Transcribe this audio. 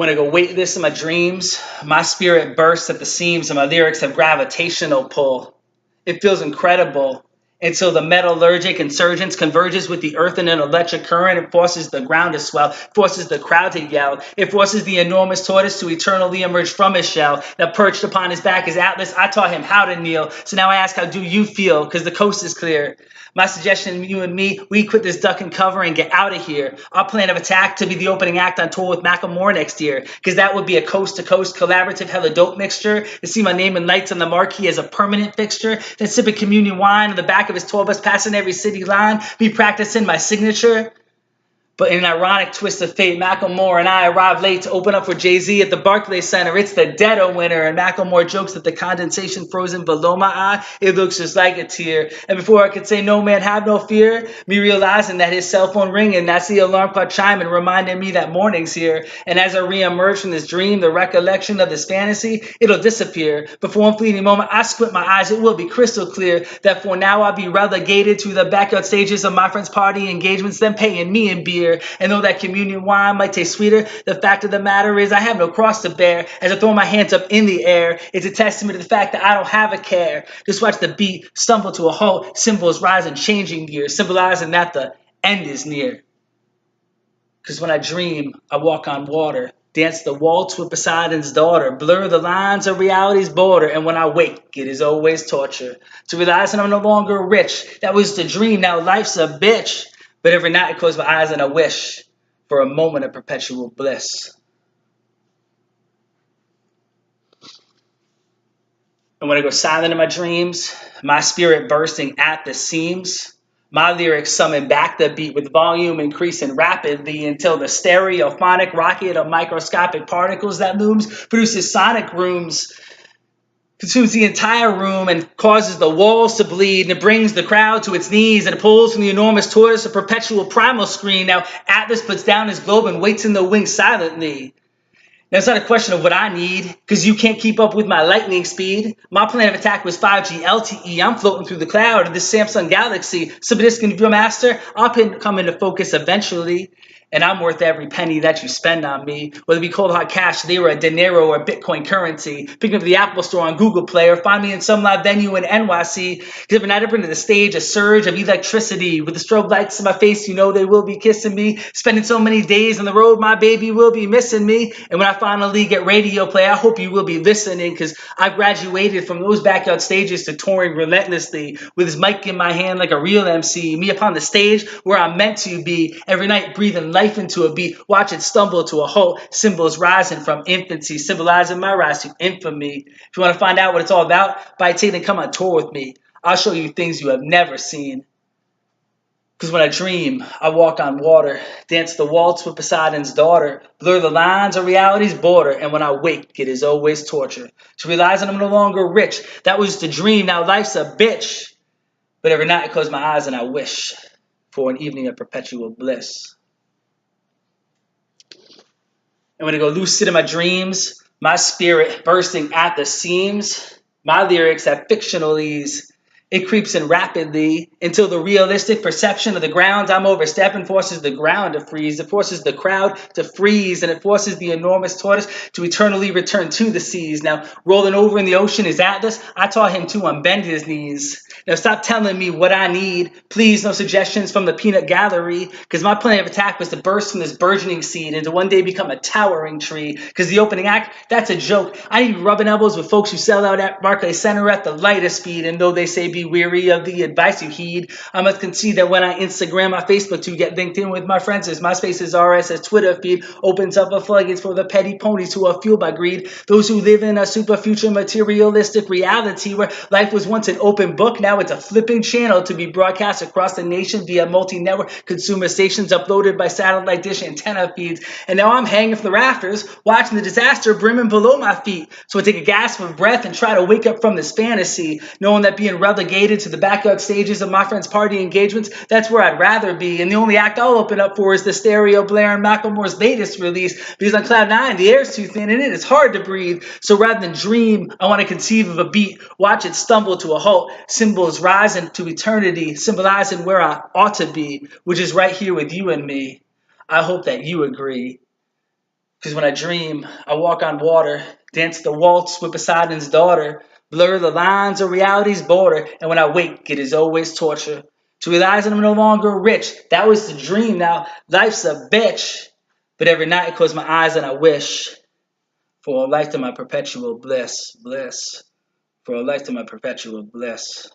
When I go weightless in my dreams, my spirit bursts at the seams and my lyrics have gravitational pull. It feels incredible until the metallurgic insurgence converges with the earth in an electric current. It forces the ground to swell, forces the crowd to yell. It forces the enormous tortoise to eternally emerge from his shell. That perched upon his back is Atlas. I taught him how to kneel. So now I ask, how do you feel? Because the coast is clear. My suggestion, you and me, we quit this duck and cover and get out of here. Our plan of attack to be the opening act on tour with Macklemore next year, because that would be a coast-to-coast collaborative hella dope mixture. To see my name in lights on the marquee as a permanent fixture, then sipping communion wine on the back of his tour bus passing every city line, be practicing my signature. But in an ironic twist of fate, Macklemore and I arrived late to open up for Jay-Z at the Barclays Center. It's the dead of winter, and Macklemore jokes that the condensation frozen below my eye, it looks just like a tear. And before I could say, no man, have no fear, me realizing that his cell phone ringing, that's the alarm clock chiming, reminding me that morning's here. And as I reemerge from this dream, the recollection of this fantasy, it'll disappear. But for one fleeting moment, I squint my eyes, it will be crystal clear that for now I'll be relegated to the backyard stages of my friend's party engagements, them paying me in beer. And though that communion wine might taste sweeter, the fact of the matter is I have no cross to bear. As I throw my hands up in the air, it's a testament to the fact that I don't have a care. Just watch the beat stumble to a halt, symbols rise in changing gears, symbolizing that the end is near. Because when I dream, I walk on water, dance the waltz with Poseidon's daughter, blur the lines of reality's border, and when I wake, it is always torture. To realize that I'm no longer rich, that was the dream, now life's a bitch. But every night I close my eyes and I wish for a moment of perpetual bliss. And when I go silent in my dreams, my spirit bursting at the seams, my lyrics summon back the beat with volume increasing rapidly until the stereophonic rocket of microscopic particles that looms produces sonic rooms, consumes the entire room and causes the walls to bleed, and it brings the crowd to its knees, and it pulls from the enormous tortoise a perpetual primal scream. Now Atlas puts down his globe and waits in the wings silently. Now it's not a question of what I need, because you can't keep up with my lightning speed. My plan of attack was 5G LTE. I'm floating through the cloud of this Samsung Galaxy. Subdisc Viewmaster, I'll come into focus eventually. And I'm worth every penny that you spend on me. Whether it be cold hard cash, lira, dinero, or Bitcoin currency. Pick up the Apple Store on Google Play or find me in some live venue in NYC. Because if I not bring to the stage a surge of electricity with the strobe lights in my face, you know they will be kissing me. Spending so many days on the road, my baby will be missing me. And when I finally get radio play, I hope you will be listening, because I graduated from those backyard stages to touring relentlessly with his mic in my hand like a real MC. Me upon the stage where I'm meant to be, every night breathing life into a beat, watch it stumble to a halt, symbols rising from infancy, symbolizing my rise to infamy. If you want to find out what it's all about, buy a ticket and come on tour with me. I'll show you things you have never seen. Because when I dream, I walk on water, dance the waltz with Poseidon's daughter, blur the lines of reality's border, and when I wake, it is always torture. To realize that I'm no longer rich, that was the dream, now life's a bitch. But every night I close my eyes and I wish for an evening of perpetual bliss. And when I go lucid in my dreams, my spirit bursting at the seams, my lyrics have fictional ease. It creeps in rapidly until the realistic perception of the ground I'm overstepping forces the ground to freeze. It forces the crowd to freeze, and it forces the enormous tortoise to eternally return to the seas. Now, rolling over in the ocean is Atlas. I taught him to unbend his knees. Now, stop telling me what I need. Please, no suggestions from the peanut gallery, because my plan of attack was to burst from this burgeoning seed and to one day become a towering tree. Because the opening act, that's a joke. I need rubbing elbows with folks who sell out at Barclays Center at the lightest speed, and though they say be weary of the advice you heed, I must concede that when I Instagram my Facebook to get linked in with my friends, as MySpace's RSS Twitter feed opens up a floodgates for the petty ponies who are fueled by greed. Those who live in a super future materialistic reality where life was once an open book, now it's a flipping channel to be broadcast across the nation via multi-network consumer stations uploaded by satellite dish antenna feeds. And now I'm hanging from the rafters, watching the disaster brimming below my feet. So I take a gasp of breath and try to wake up from this fantasy, knowing that being relegated to the backyard stages of my friend's party engagements, that's where I'd rather be. And the only act I'll open up for is the stereo blaring Macklemore's latest release, because on cloud 9, the air's too thin and it is hard to breathe. So rather than dream, I want to conceive of a beat, watch it stumble to a halt, symbols rising to eternity, symbolizing where I ought to be, which is right here with you and me. I hope that you agree. Because when I dream, I walk on water, dance the waltz with Poseidon's daughter, blur the lines of reality's border, and when I wake, it is always torture. To realize that I'm no longer rich, that was the dream, now life's a bitch. But every night I close my eyes and I wish for a lifetime of perpetual bliss, bliss, for a lifetime of perpetual bliss.